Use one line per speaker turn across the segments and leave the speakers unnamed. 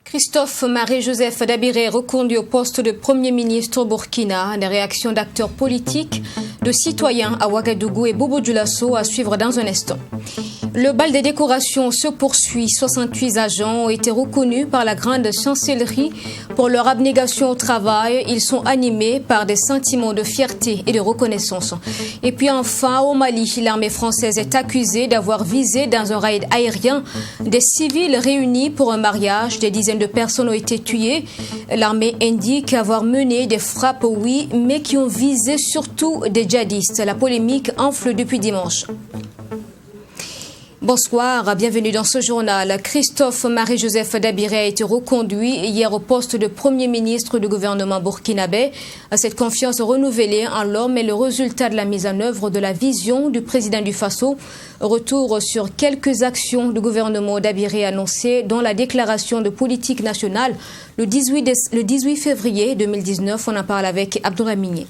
Christophe Marie-Joseph Dabiré reconduit au poste de Premier ministre au Burkina. Des réactions d'acteurs politiques, de citoyens à Ouagadougou et Bobo Dioulasso à suivre dans un instant. Le bal des décorations se poursuit. 68 agents ont été reconnus par la grande chancellerie pour leur abnégation au travail. Ils sont animés par des sentiments de fierté et de reconnaissance. Et puis enfin, au Mali, l'armée française est accusée d'avoir visé dans un raid aérien des civils réunis pour un mariage. Des dizaines de personnes ont été tuées. L'armée indique avoir mené des frappes, oui, mais qui ont visé surtout des djihadistes. La polémique enfle depuis dimanche. Bonsoir, bienvenue dans ce journal. Christophe Marie-Joseph Dabiré a été reconduit hier au poste de Premier ministre du gouvernement burkinabé. Cette confiance renouvelée en l'homme est le résultat de la mise en œuvre de la vision du président du Faso. Retour sur quelques actions du gouvernement Dabiré annoncées, dont la déclaration de politique nationale le 18 février 2019. On en parle avec Abdoulaye Migné.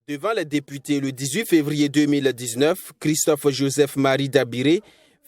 Devant les députés le 18 février 2019, Christophe Joseph Marie Dabiré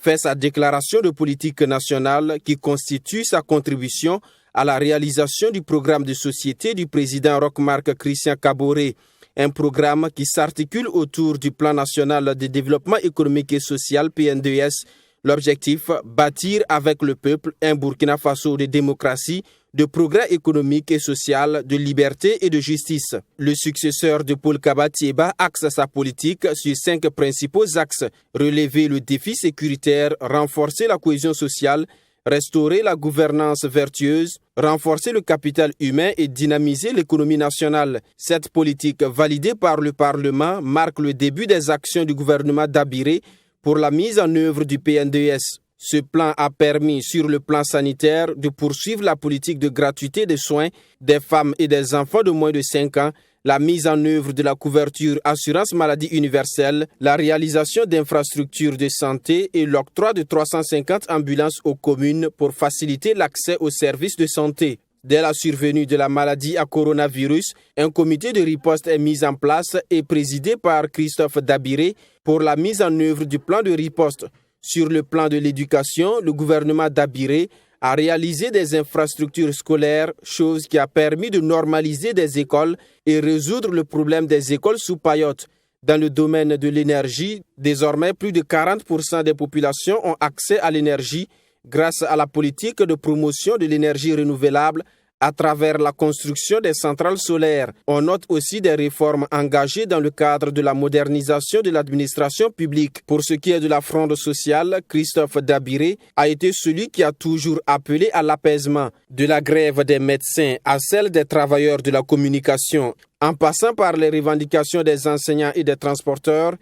fait sa déclaration de politique nationale qui constitue sa contribution à la réalisation du programme de société du président Roch-Marc Christian Kaboré, un programme qui s'articule autour du plan national de développement économique et social PNDS. L'objectif, bâtir avec le peuple un Burkina Faso de démocratie, de progrès économique et social, de liberté et de justice. Le successeur de Paul Kaba-Thiéba axe sa politique sur 5 principaux axes: relever le défi sécuritaire, renforcer la cohésion sociale, restaurer la gouvernance vertueuse, renforcer le capital humain et dynamiser l'économie nationale. Cette politique, validée par le Parlement, marque le début des actions du gouvernement Dabiré pour la mise en œuvre du PNDS. Ce plan a permis, sur le plan sanitaire, de poursuivre la politique de gratuité des soins des femmes et des enfants de moins de 5 ans, la mise en œuvre de la couverture assurance maladie universelle, la réalisation d'infrastructures de santé et l'octroi de 350 ambulances aux communes pour faciliter l'accès aux services de santé. Dès la survenue de la maladie à coronavirus, un comité de riposte est mis en place et présidé par Christophe Dabiré pour la mise en œuvre du plan de riposte. Sur le plan de l'éducation, le gouvernement Dabiré a réalisé des infrastructures scolaires, chose qui a permis de normaliser des écoles et résoudre le problème des écoles sous paillotte. Dans le domaine de l'énergie, désormais plus de 40% des populations ont accès à l'énergie grâce à la politique de promotion de l'énergie renouvelable à travers la construction des centrales solaires. On note aussi des réformes engagées dans le cadre de la modernisation de l'administration publique. Pour ce qui est de la fronde sociale, Christophe Dabiré a été celui qui a toujours appelé à l'apaisement, de la grève des médecins à celle des travailleurs de la communication. En passant par les revendications des enseignants et des transporteurs,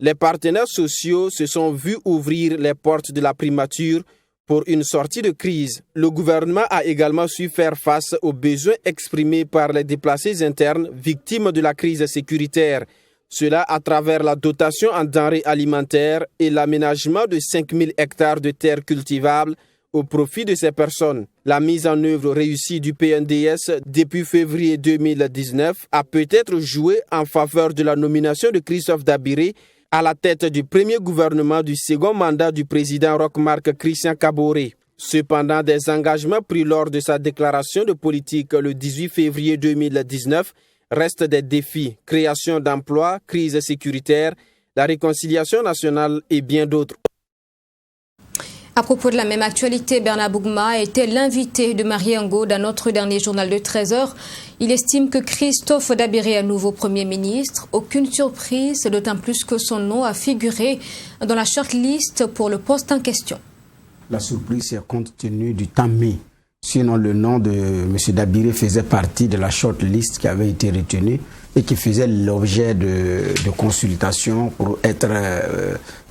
les partenaires sociaux se sont vus ouvrir les portes de la primature pour une sortie de crise. Le gouvernement a également su faire face aux besoins exprimés par les déplacés internes victimes de la crise sécuritaire. Cela à travers la dotation en denrées alimentaires et l'aménagement de 5000 hectares de terres cultivables au profit de ces personnes. La mise en œuvre réussie du PNDS depuis février 2019 a peut-être joué en faveur de la nomination de Christophe Dabiré à la tête du premier gouvernement du second mandat du président Roch-Marc Christian Kaboré. Cependant, des engagements pris lors de sa déclaration de politique le 18 février 2019 restent des défis: création d'emplois, crise sécuritaire, la réconciliation nationale et bien d'autres.
À propos de la même actualité, Bernard Bougma était l'invité de Marie Ngo dans notre dernier journal de 13h. Il estime que Christophe Dabiré est nouveau Premier ministre. Aucune surprise, d'autant plus que son nom a figuré dans la shortlist pour le poste en question.
La surprise, c'est compte tenu du temps mis. Sinon, le nom de M. Dabiré faisait partie de la shortlist qui avait été retenue et qui faisait l'objet de consultations pour être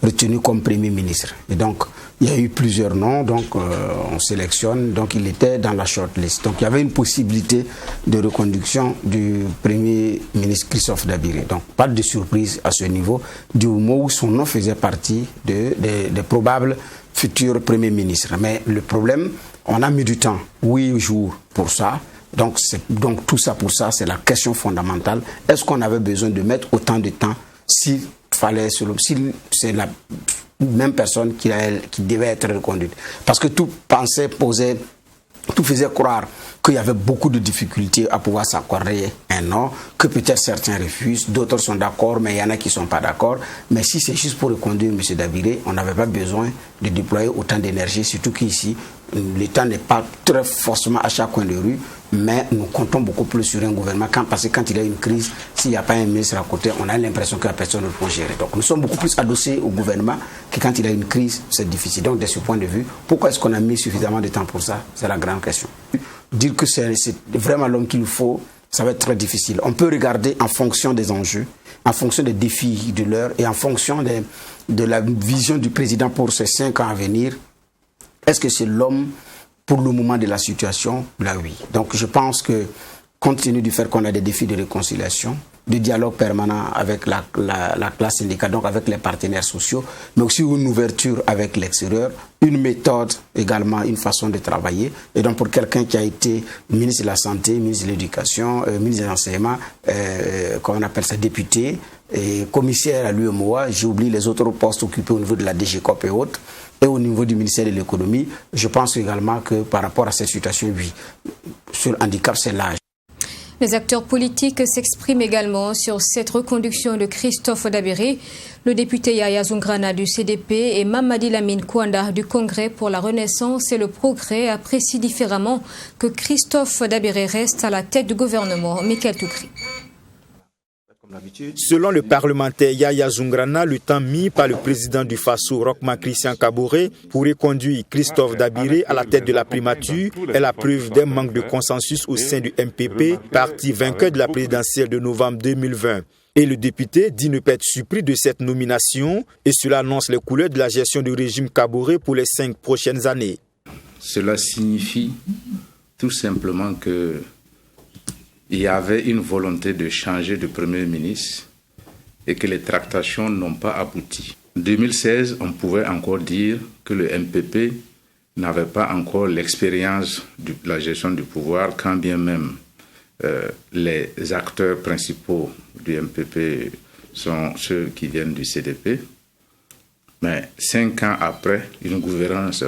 retenu comme Premier ministre. Et donc, Il y a eu plusieurs noms, donc on sélectionne, donc il était dans la shortlist. Donc il y avait une possibilité de reconduction du Premier ministre Christophe Dabiré. Donc pas de surprise à ce niveau, du moment où son nom faisait partie des probables futurs Premiers ministres. Mais le problème, on a mis du temps, 8 jours pour ça. Donc tout ça pour ça, c'est la question fondamentale. Est-ce qu'on avait besoin de mettre autant de temps si c'est la même personne qui devait être reconduite? Parce que tout faisait croire qu'il y avait beaucoup de difficultés à pouvoir s'accorder un nom, que peut-être certains refusent, d'autres sont d'accord, mais il y en a qui ne sont pas d'accord. Mais si c'est juste pour reconduire M. Dabiré, on n'avait pas besoin de déployer autant d'énergie, surtout qu'ici, l'État n'est pas très forcément à chaque coin de rue, mais nous comptons beaucoup plus sur un gouvernement, parce que quand il y a une crise, s'il n'y a pas un ministre à côté, on a l'impression que la personne ne peut gérer. Donc nous sommes beaucoup plus adossés au gouvernement que quand il y a une crise, c'est difficile. Donc de ce point de vue, pourquoi est-ce qu'on a mis suffisamment de temps pour ça? C'est la grande question. Dire que c'est vraiment l'homme qu'il faut, ça va être très difficile. On peut regarder en fonction des enjeux, en fonction des défis de l'heure et en fonction de la vision du président pour ces 5 ans à venir. Est-ce que c'est l'homme pour le moment de la situation? Là, oui. Donc je pense que, compte tenu du fait qu'on a des défis de réconciliation, de dialogue permanent avec la classe syndicale, donc avec les partenaires sociaux, mais aussi une ouverture avec l'extérieur, une méthode également, une façon de travailler. Et donc pour quelqu'un qui a été ministre de la Santé, ministre de l'Éducation, ministre de l'Enseignement, comment on appelle ça, député, et commissaire à l'UEMOA, j'ai oublié les autres postes occupés au niveau de la DGCOP et autres, et au niveau du ministère de l'Économie, je pense également que par rapport à cette situation, oui, sur le handicap, c'est l'âge.
Les acteurs politiques s'expriment également sur cette reconduction de Christophe Dabiré. Le député Yaya Zoungrana du CDP et Mamadi Lamine Kouanda du Congrès pour la Renaissance et le Progrès apprécient différemment que Christophe Dabiré reste à la tête du gouvernement. Michael Toukri.
Selon le parlementaire Yaya Zoungrana, le temps mis par le président du FASO, Rochma Christian Kaboré, pour reconduire Christophe Dabiré à la tête de la primature est la preuve d'un manque de consensus au sein du MPP, parti vainqueur de la présidentielle de novembre 2020. Et le député dit ne pas être surpris de cette nomination et cela annonce les couleurs de la gestion du régime Kaboré pour les 5 prochaines années.
Cela signifie tout simplement que il y avait une volonté de changer de Premier ministre et que les tractations n'ont pas abouti. En 2016, on pouvait encore dire que le MPP n'avait pas encore l'expérience de la gestion du pouvoir, quand bien même les acteurs principaux du MPP sont ceux qui viennent du CDP. Mais 5 ans après une gouvernance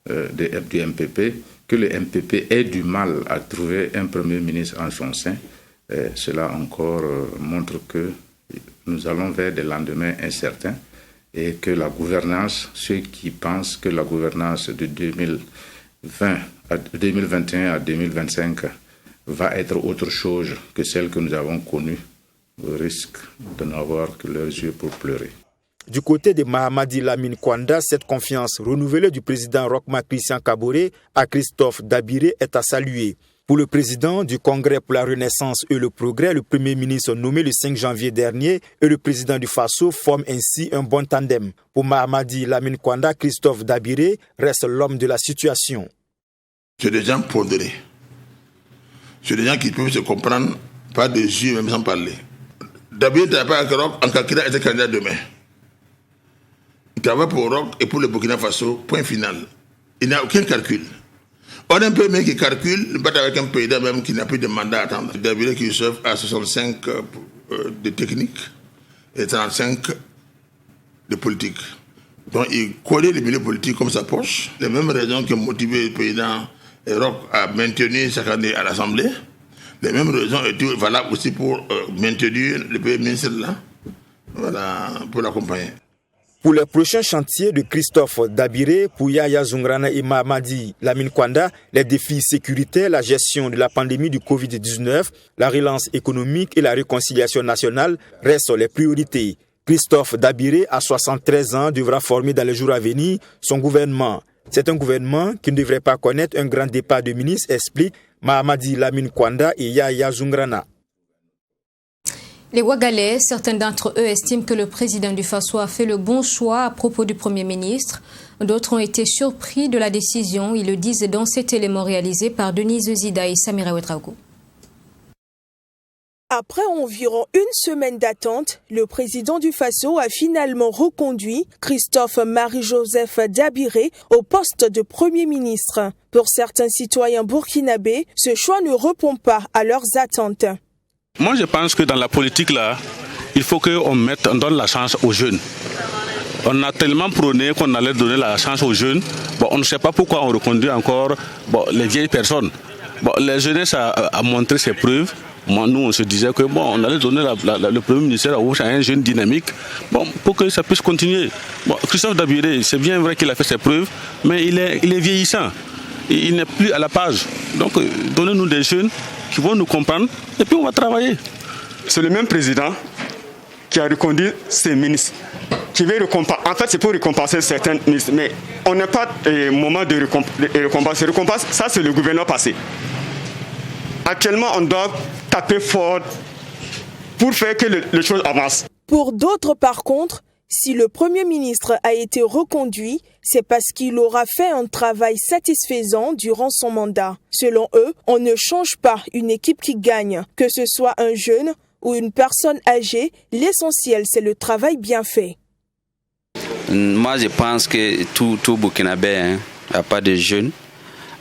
du MPP, que le MPP ait du mal à trouver un Premier ministre en son sein, cela encore montre que nous allons vers des lendemains incertains et que la gouvernance, ceux qui pensent que la gouvernance de 2021 à 2025 va être autre chose que celle que nous avons connue, risquent de n'avoir que leurs yeux pour pleurer.
Du côté de Mamadi Lamine Kouanda, cette confiance renouvelée du président Rochma Christian Kaboré à Christophe Dabiré est à saluer. Pour le président du Congrès pour la Renaissance et le Progrès, le Premier ministre nommé le 5 janvier dernier et le président du FASO forment ainsi un bon tandem. Pour Mamadi Lamine Kouanda, Christophe Dabiré reste l'homme de la situation.
C'est des gens pondérés. C'est des gens qui peuvent se comprendre par des yeux même sans parler. Dabiré n'était pas en calculant être candidat demain. Il travaille pour Roch et pour le Burkina Faso, point final. Il n'a aucun calcul. On a un peu qui calcule, ne pas avec un président même qui n'a plus de mandat à attendre. Dabiré qui chef à 65 de technique et 35 de politique. Donc il connaît le milieu politique comme sa poche. Les mêmes raisons qui ont motivé le président Roch à maintenir chaque année à l'Assemblée. Les mêmes raisons étaient valables aussi pour maintenir le Premier ministre là, voilà, pour l'accompagner.
Pour les prochains chantiers de Christophe Dabiré, pour Yaya Zoungrana et Mamadi Lamine Kouanda, les défis sécuritaires, la gestion de la pandémie du Covid-19, la relance économique et la réconciliation nationale restent les priorités. Christophe Dabiré, à 73 ans, devra former dans les jours à venir son gouvernement. C'est un gouvernement qui ne devrait pas connaître un grand départ de ministres, explique Mamadi Lamine Kouanda et Yaya Zoungrana.
Les Ouagalais, certains d'entre eux estiment que le président du Faso a fait le bon choix à propos du Premier ministre. D'autres ont été surpris de la décision. Ils le disent dans cet élément réalisé par Denise Zida et Samira Ouedraogo.
Après environ une semaine d'attente, le président du Faso a finalement reconduit Christophe Marie-Joseph Dabiré au poste de Premier ministre. Pour certains citoyens burkinabés, ce choix ne répond pas à leurs attentes.
Moi, je pense que dans la politique, là, il faut qu'on donne la chance aux jeunes. On a tellement prôné qu'on allait donner la chance aux jeunes. Bon, on ne sait pas pourquoi on reconduit encore les vieilles personnes. La jeunesse a montré ses preuves. Nous, on se disait que on allait donner le Premier ministère à un jeune dynamique pour que ça puisse continuer. Christophe Dabiré, c'est bien vrai qu'il a fait ses preuves, mais il est vieillissant. Il n'est plus à la page. Donc, donnez-nous des jeunes qui vont nous comprendre et puis on va travailler.
C'est le même président qui a reconduit ses ministres. Qui veut récompenser. En fait, c'est pour récompenser certains ministres, mais on n'a pas de moment de récompense. Ça, c'est le gouvernement passé. Actuellement, on doit taper fort pour faire que les choses avancent.
Pour d'autres, par contre, si le Premier ministre a été reconduit, c'est parce qu'il aura fait un travail satisfaisant durant son mandat. Selon eux, on ne change pas une équipe qui gagne. Que ce soit un jeune ou une personne âgée, l'essentiel, c'est le travail bien fait.
Moi, je pense que tout Burkinabé, il n'y a pas de jeunes.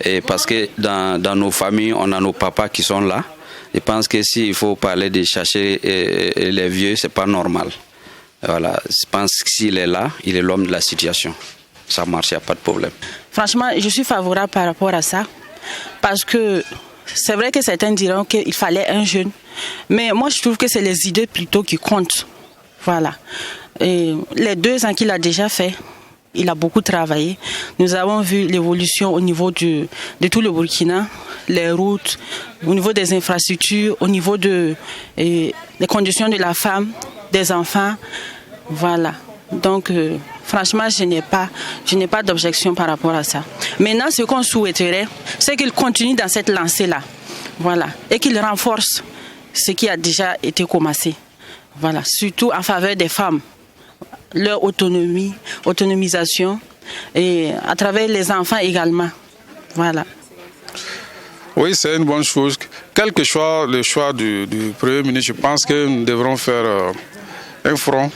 Et parce que dans nos familles, on a nos papas qui sont là. Je pense que s'il faut parler de chercher les vieux, c'est pas normal. Voilà, je pense que s'il est là, il est l'homme de la situation. Ça marche, il n'y a pas de problème.
Franchement, je suis favorable par rapport à ça. Parce que c'est vrai que certains diront qu'il fallait un jeune. Mais moi, je trouve que c'est les idées plutôt qui comptent. Voilà. Et les 2 ans qu'il a déjà fait, il a beaucoup travaillé. Nous avons vu l'évolution au niveau de tout le Burkina, les routes, au niveau des infrastructures, au niveau des conditions de la femme, des enfants. Voilà. Donc, franchement, je n'ai pas d'objection par rapport à ça. Maintenant, ce qu'on souhaiterait, c'est qu'il continue dans cette lancée-là. Voilà. Et qu'il renforce ce qui a déjà été commencé. Voilà. Surtout en faveur des femmes. Leur autonomisation et à travers les enfants également. Voilà.
Oui, c'est une bonne chose. Quel que soit le choix du Premier ministre, je pense que nous devrons faire un front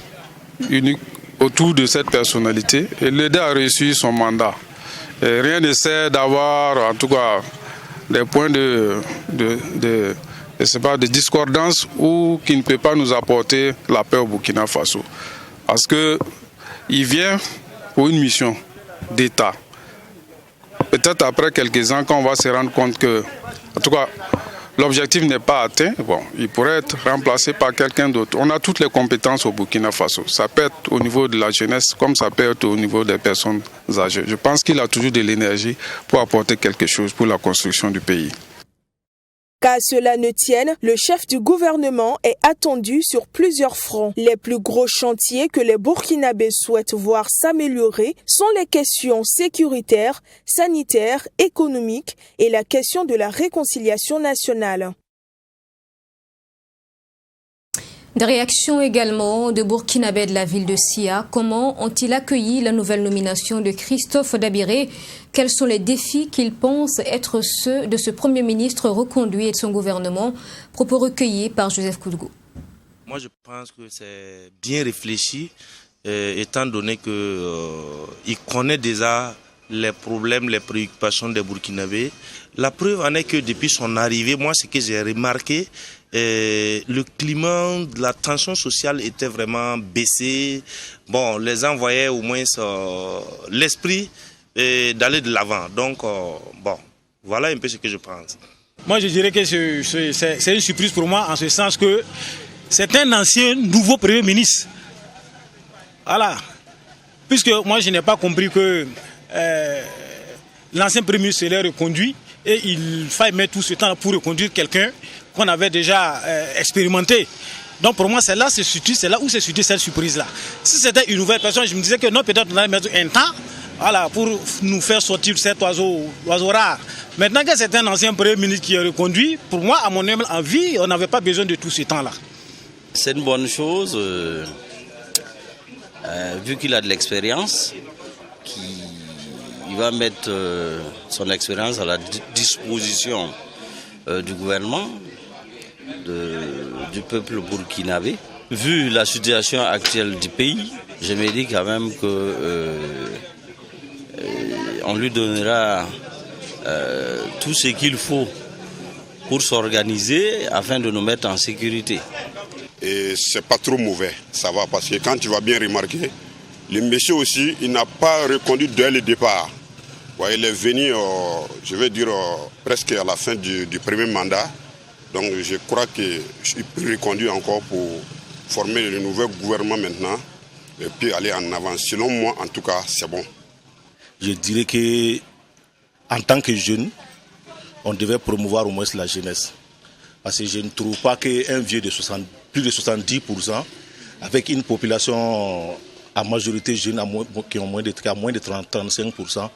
unique autour de cette personnalité et l'aider à réussir son mandat. Et rien ne sert d'avoir, en tout cas, des points de discordance ou qui ne peut pas nous apporter la paix au Burkina Faso. Parce qu'il vient pour une mission d'État. Peut-être après quelques ans, quand on va se rendre compte que, en tout cas, l'objectif n'est pas atteint, il pourrait être remplacé par quelqu'un d'autre. On a toutes les compétences au Burkina Faso. Ça peut être au niveau de la jeunesse, comme ça peut être au niveau des personnes âgées. Je pense qu'il a toujours de l'énergie pour apporter quelque chose pour la construction du pays.
Qu'à cela ne tienne, le chef du gouvernement est attendu sur plusieurs fronts. Les plus gros chantiers que les Burkinabés souhaitent voir s'améliorer sont les questions sécuritaires, sanitaires, économiques et la question de la réconciliation nationale.
Des réactions également de Burkinabés de la ville de Sia. Comment ont-ils accueilli la nouvelle nomination de Christophe Dabiré? Quels sont les défis qu'ils pensent être ceux de ce Premier ministre reconduit et de son gouvernement? Propos recueillis par Joseph Koudgou.
Moi, je pense que c'est bien réfléchi, étant donné qu'il connaît déjà les problèmes, les préoccupations des Burkinabés. La preuve en est que depuis son arrivée, moi, ce que j'ai remarqué, le climat de la tension sociale était vraiment baissé. Bon, les gens voyaient au moins l'esprit d'aller de l'avant. Donc, voilà un peu ce que je pense.
Moi, je dirais que c'est une surprise pour moi, en ce sens que c'est un ancien nouveau Premier ministre. Voilà. Puisque moi, je n'ai pas compris que l'ancien Premier ministre l'ait reconduit et il fallait mettre tout ce temps pour reconduire quelqu'un qu'on avait déjà expérimenté. Donc pour moi, c'est là où se situe cette surprise-là. Si c'était une nouvelle personne, je me disais que non, peut-être on allait mettre un temps, voilà, pour nous faire sortir cet oiseau rare. Maintenant que c'est un ancien Premier ministre qui est reconduit, pour moi, à mon humble avis, on n'avait pas besoin de tout ce temps-là.
C'est une bonne chose, vu qu'il a de l'expérience, il va mettre son expérience à la disposition du gouvernement, du peuple burkinabé. Vu la situation actuelle du pays, je me dis quand même qu'on lui donnera tout ce qu'il faut pour s'organiser afin de nous mettre en sécurité.
Et c'est pas trop mauvais, ça va, parce que quand tu vas bien remarquer, le monsieur aussi, il n'a pas reconduit dès le départ. Ouais, il est venu, je vais dire, presque à la fin du premier mandat. Donc je crois qu'il peut reconduire encore pour former le nouveau gouvernement maintenant et puis aller en avant. Selon moi, en tout cas, c'est bon.
Je dirais qu'en tant que jeune, on devait promouvoir au moins la jeunesse. Parce que je ne trouve pas qu'un vieux de plus de 70%, avec une population à majorité jeune qui a moins de 35%,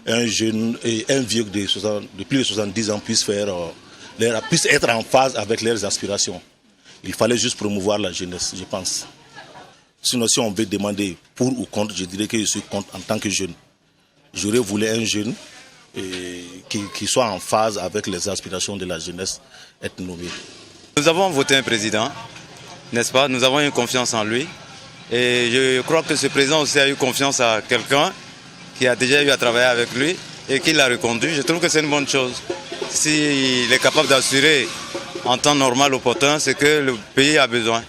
un vieux de plus de 70 ans puisse être en phase avec leurs aspirations. Il fallait juste promouvoir la jeunesse, je pense. Sinon, si on veut demander pour ou contre, je dirais que je suis contre en tant que jeune. J'aurais voulu un jeune qui soit en phase avec les aspirations de la jeunesse être nommé.
Nous avons voté un président, n'est-ce pas? Nous avons eu confiance en lui. Et je crois que ce président aussi a eu confiance à quelqu'un qui a déjà eu à travailler avec lui et qui l'a reconduit. Je trouve que c'est une bonne chose. S'il est capable d'assurer en temps normal, opportun, c'est que le pays a besoin.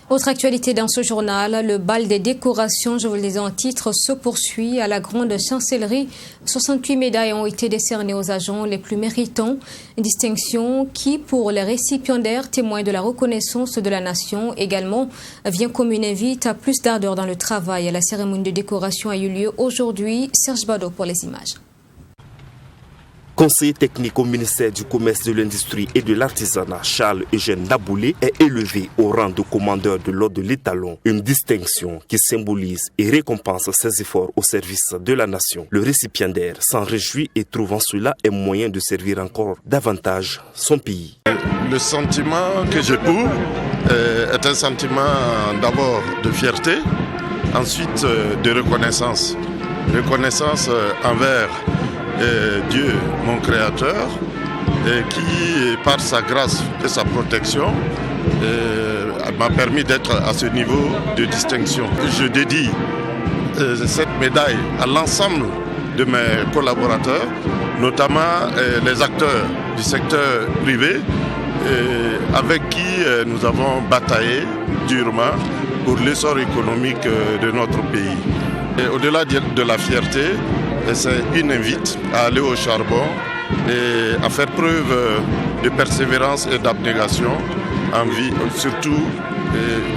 Autre actualité dans ce journal, le bal des décorations, je vous le disais en titre, se poursuit à la grande chancellerie. 68 médailles ont été décernées aux agents les plus méritants. Une distinction qui, pour les récipiendaires, témoigne de la reconnaissance de la nation. Également, vient comme une invite à plus d'ardeur dans le travail. La cérémonie de décoration a eu lieu aujourd'hui. Serge Bado pour les images.
Conseiller technique au ministère du Commerce, de l'Industrie et de l'Artisanat, Charles-Eugène Naboulé, est élevé au rang de commandeur de l'ordre de l'étalon, une distinction qui symbolise et récompense ses efforts au service de la nation. Le récipiendaire s'en réjouit et trouve en cela un moyen de servir encore davantage son pays.
Le sentiment que j'éprouve est un sentiment d'abord de fierté, ensuite de reconnaissance. Reconnaissance envers Dieu, mon créateur, qui, par sa grâce et sa protection, m'a permis d'être à ce niveau de distinction. Je dédie cette médaille à l'ensemble de mes collaborateurs, notamment les acteurs du secteur privé, avec qui nous avons bataillé durement pour l'essor économique de notre pays. Et au-delà de la fierté, c'est une invite à aller au charbon et à faire preuve de persévérance et d'abnégation en vie, surtout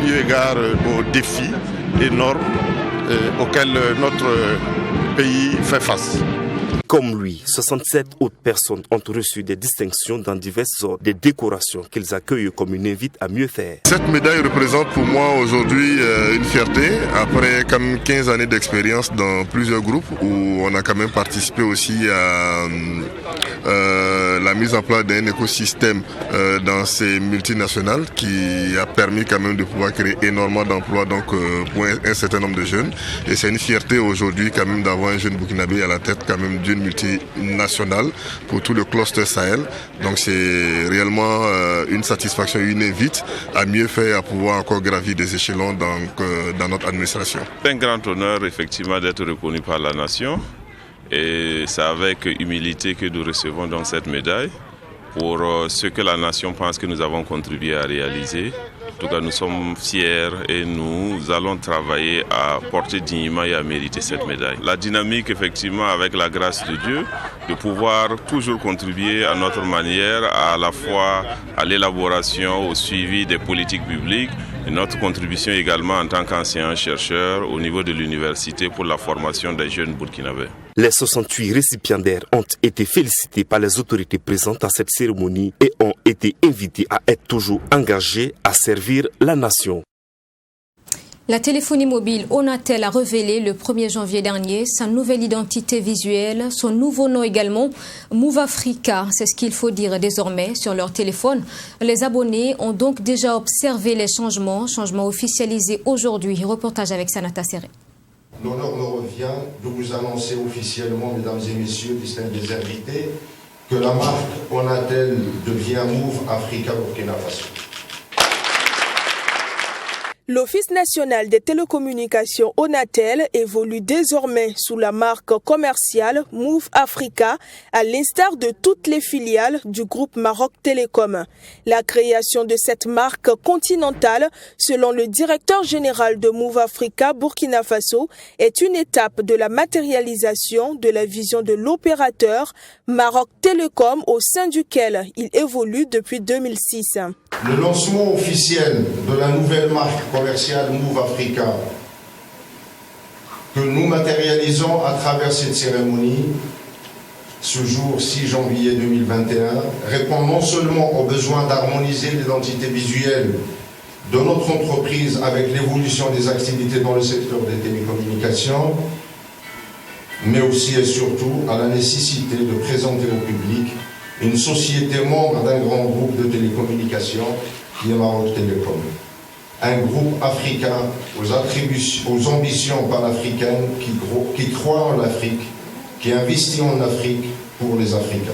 eu égard aux défis énormes auxquels notre pays fait face.
Comme lui, 67 autres personnes ont reçu des distinctions dans diverses ordres, des décorations qu'ils accueillent comme une invite à mieux faire.
Cette médaille représente pour moi aujourd'hui une fierté, après quand même 15 années d'expérience dans plusieurs groupes où on a quand même participé aussi à la mise en place d'un écosystème dans ces multinationales qui a permis quand même de pouvoir créer énormément d'emplois donc pour un certain nombre de jeunes. Et c'est une fierté aujourd'hui quand même d'avoir un jeune burkinabé à la tête quand même d'une multinationale pour tout le cluster Sahel. Donc c'est réellement une satisfaction, une invite à mieux faire, à pouvoir encore gravir des échelons dans notre administration.
C'est un grand honneur effectivement d'être reconnu par la nation et c'est avec humilité que nous recevons donc cette médaille pour ce que la nation pense que nous avons contribué à réaliser. En tout cas, nous sommes fiers et nous allons travailler à porter dignement et à mériter cette médaille. La dynamique, effectivement, avec la grâce de Dieu, de pouvoir toujours contribuer à notre manière, à la fois à l'élaboration, au suivi des politiques publiques, et notre contribution également en tant qu'enseignant-chercheur au niveau de l'université pour la formation des jeunes burkinabés.
Les 68 récipiendaires ont été félicités par les autorités présentes à cette cérémonie et ont été invités à être toujours engagés à servir la nation.
La téléphonie mobile Onatel a révélé le 1er janvier dernier sa nouvelle identité visuelle, son nouveau nom également, Move Africa. C'est ce qu'il faut dire désormais sur leur téléphone. Les abonnés ont donc déjà observé les changements officialisés aujourd'hui. Reportage avec Sanata Serré.
L'honneur me revient de vous annoncer officiellement, mesdames et messieurs, distingués invités, que la marque Onatel devient Move Africa Burkina Faso.
L'Office national des télécommunications Onatel évolue désormais sous la marque commerciale Move Africa, à l'instar de toutes les filiales du groupe Maroc Télécom. La création de cette marque continentale, selon le directeur général de Move Africa Burkina Faso, est une étape de la matérialisation de la vision de l'opérateur Maroc Télécom au sein duquel il évolue depuis 2006.
Le lancement officiel de la nouvelle marque commerciale Move Africa que nous matérialisons à travers cette cérémonie, ce jour 6 janvier 2021, répond non seulement au besoin d'harmoniser l'identité visuelle de notre entreprise avec l'évolution des activités dans le secteur des télécommunications, mais aussi et surtout à la nécessité de présenter au public une société membre d'un grand groupe de télécommunications qui est Maroc Télécom. Un groupe africain aux ambitions panafricaines qui croit en l'Afrique, qui investit en Afrique pour les Africains.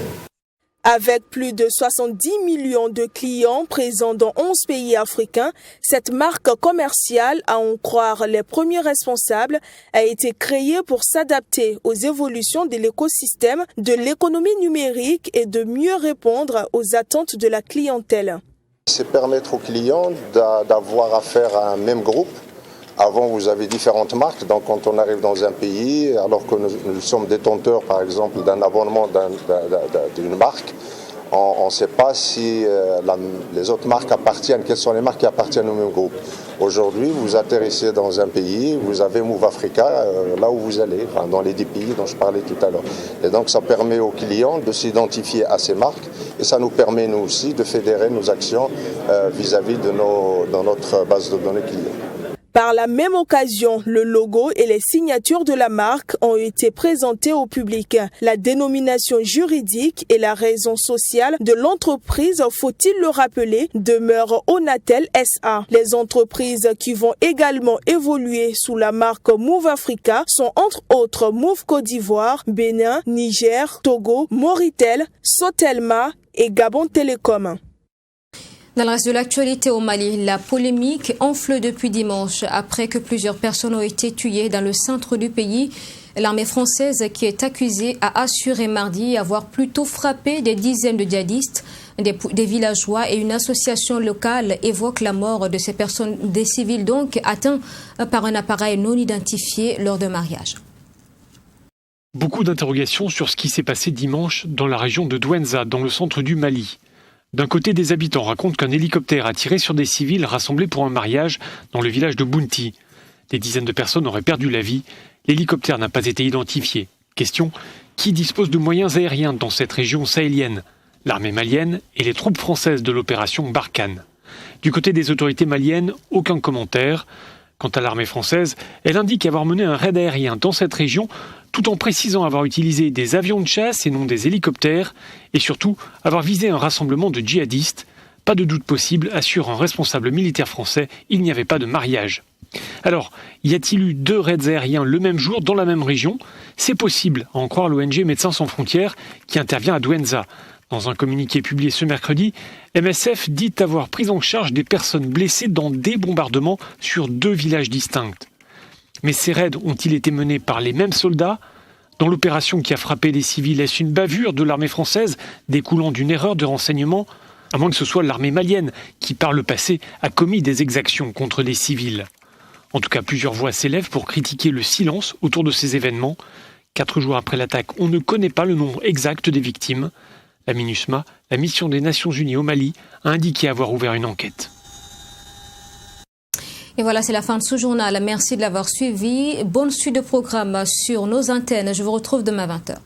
Avec plus de 70 millions de clients présents dans 11 pays africains, cette marque commerciale, à en croire les premiers responsables, a été créée pour s'adapter aux évolutions de l'écosystème, de l'économie numérique et de mieux répondre aux attentes de la clientèle.
C'est permettre aux clients d'avoir affaire à un même groupe. Avant, vous avez différentes marques, donc quand on arrive dans un pays, alors que nous sommes détenteurs, par exemple, d'un abonnement d'une marque, on ne sait pas si les autres marques appartiennent, quelles sont les marques qui appartiennent au même groupe. Aujourd'hui, vous atterrissez dans un pays, vous avez Move Africa, là où vous allez, enfin, dans les 10 pays dont je parlais tout à l'heure. Et donc, ça permet aux clients de s'identifier à ces marques, et ça nous permet, nous aussi, de fédérer nos actions vis-à-vis de notre base de données clients.
Par la même occasion, le logo et les signatures de la marque ont été présentés au public. La dénomination juridique et la raison sociale de l'entreprise, faut-il le rappeler, demeure Onatel SA. Les entreprises qui vont également évoluer sous la marque Move Africa sont entre autres Move Côte d'Ivoire, Bénin, Niger, Togo, Moritel, Sotelma et Gabon Télécom.
Dans le reste de l'actualité au Mali, la polémique enfle depuis dimanche après que plusieurs personnes ont été tuées dans le centre du pays. L'armée française, qui est accusée, a assuré mardi avoir plutôt frappé des dizaines de djihadistes. Des villageois et une association locale évoquent la mort de ces personnes, des civils donc atteints par un appareil non identifié lors d'un mariage.
Beaucoup d'interrogations sur ce qui s'est passé dimanche dans la région de Douenza, dans le centre du Mali. D'un côté, des habitants racontent qu'un hélicoptère a tiré sur des civils rassemblés pour un mariage dans le village de Bounti. Des dizaines de personnes auraient perdu la vie. L'hélicoptère n'a pas été identifié. Question, qui dispose de moyens aériens dans cette région sahélienne ? L'armée malienne et les troupes françaises de l'opération Barkhane. Du côté des autorités maliennes, aucun commentaire. Quant à l'armée française, elle indique avoir mené un raid aérien dans cette région, tout en précisant avoir utilisé des avions de chasse et non des hélicoptères, et surtout avoir visé un rassemblement de djihadistes. Pas de doute possible, assure un responsable militaire français, il n'y avait pas de mariage. Alors, y a-t-il eu 2 raids aériens le même jour dans la même région ? C'est possible, à en croire l'ONG Médecins sans frontières, qui intervient à Douenza. Dans un communiqué publié ce mercredi, MSF dit avoir pris en charge des personnes blessées dans des bombardements sur 2 villages distincts. Mais ces raids ont-ils été menés par les mêmes soldats ? Dans l'opération qui a frappé les civils, est-ce une bavure de l'armée française découlant d'une erreur de renseignement ? À moins que ce soit l'armée malienne qui, par le passé, a commis des exactions contre les civils. En tout cas, plusieurs voix s'élèvent pour critiquer le silence autour de ces événements. 4 jours après l'attaque, on ne connaît pas le nombre exact des victimes. La MINUSMA, la mission des Nations Unies au Mali, a indiqué avoir ouvert une enquête.
Et voilà, c'est la fin de ce journal. Merci de l'avoir suivi. Bonne suite de programme sur nos antennes. Je vous retrouve demain à 20h.